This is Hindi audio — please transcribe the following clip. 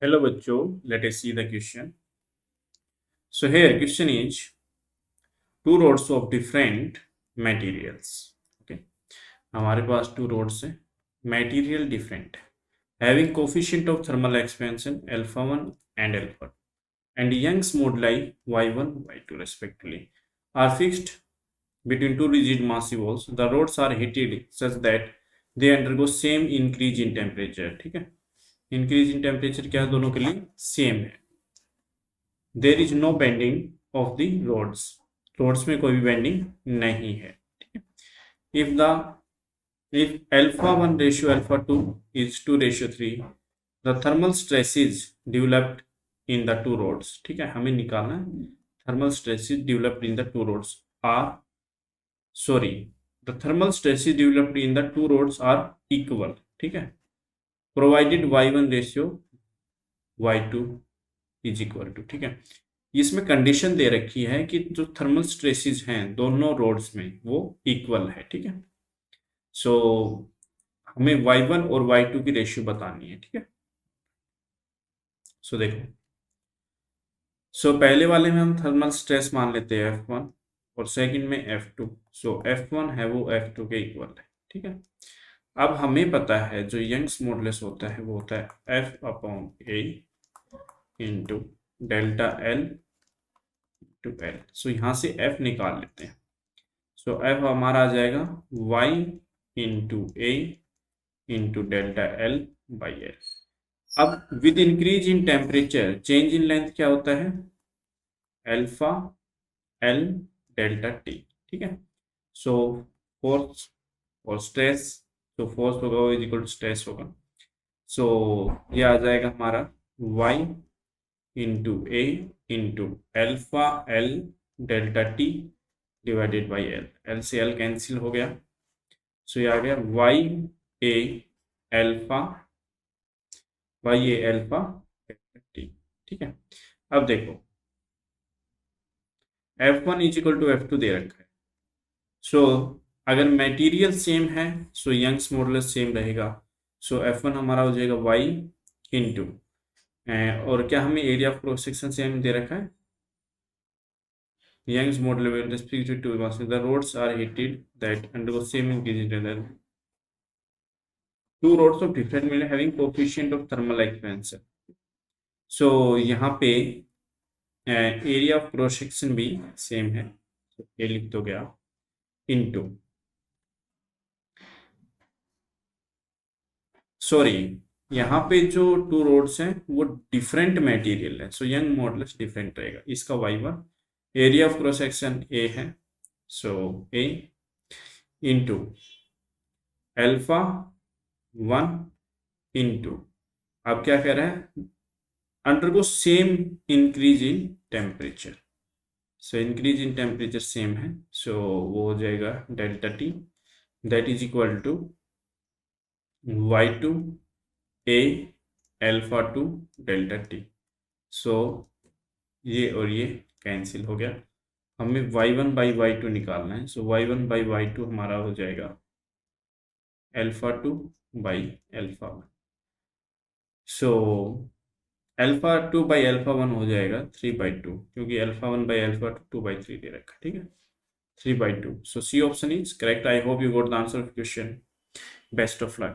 Hello bachcho, let us see the question. So here question is two rods of different materials. Okay, हमारे पास two rods है, material different, having coefficient of thermal expansion alpha 1 and alpha 2, and Young's moduli y1 y2 respectively are fixed between two rigid massive walls. The rods are heated such that they undergo same increase in temperature. ठीक है, increase in temperature क्या है, दोनों के लिए same है. There is no bending of the rods, rods में कोई भी बेंडिंग नहीं है. If the if alpha 1 ratio alpha 2 is 2 ratio 3, the thermal stresses developed in the two rods. ठीक है, हमें निकालना है thermal stresses developed in the two rods or sorry the thermal stresses developed in the two rods are equal. ठीक है, provided y1 ratio y2 is equal to. ठीक है, इसमें कंडीशन दे रखी है कि जो थर्मल स्ट्रेसेस हैं दोनों रोड्स में वो इक्वल है. ठीक है, सो हमें y1 और y2 की रेशियो बतानी है. ठीक है, सो देखो, सो पहले वाले में हम थर्मल स्ट्रेस मान लेते हैं F1 और सेकंड में F2. सो F1 है वो F2 के इक्वल है. ठीक है, अब हमें पता है जो यंग्स मॉडुलस होता है वो होता है F/A into delta L to L. So यहाँ से F निकाल लेते हैं. सो F हमारा आ जाएगा y into A into delta L by L. अब with increase in temperature change in length क्या होता है, अल्फा L डेल्टा T. ठीक है, सो फोर्स और स्ट्रेस, तो फोर्स होगा वो इज इक्वल टू स्ट्रेस होगा. सो ये आ जाएगा हमारा y into A into alpha L delta T divided by L. L से L कैंसिल हो गया. सो ये आ गया y a alpha delta T. ठीक है, अब देखो F1 is equal to F2 दे रखा है. सो अगर मटेरियल सेम है सो यंग्स मॉडुलस सेम रहेगा. सो F1 हमारा हो जाएगा y इंटू और क्या हमें area of cross section same दे रखा है, Young's model with respect to mass. The rods are heated that undergo same increase in temperature. Two rods of different material having coefficient of thermal expansion. So यहाँ पे एरिया ऑफ क्रॉस सेक्शन भी सेम है. so, ये लिख दो गया इनटू सॉरी यहाँ पे जो टू रोड्स हैं वो डिफरेंट मटेरियल है. सो यंग मॉडुलस डिफरेंट रहेगा. इसका y1 area of cross section A है, so A into alpha 1 into अब क्या कह रहा है, undergo same increase in temperature. So increase in temperature same है, सो वो हो जाएगा delta T that is equal to y2 A alpha 2 delta T. So ये और ये कैंसिल हो गया. हमें y1 बाई y2 निकालना है. सो y1 बाई y2 हमारा हो जाएगा alpha 2 by alpha 1. So alpha 2 by alpha 1 हो जाएगा 3/2 क्योंकि अल्फा 1 बाई अल्फा 2/3 दे रखा है. ठीक है, 3/2. So C option is correct. I hope you got the answer of question. Best of luck.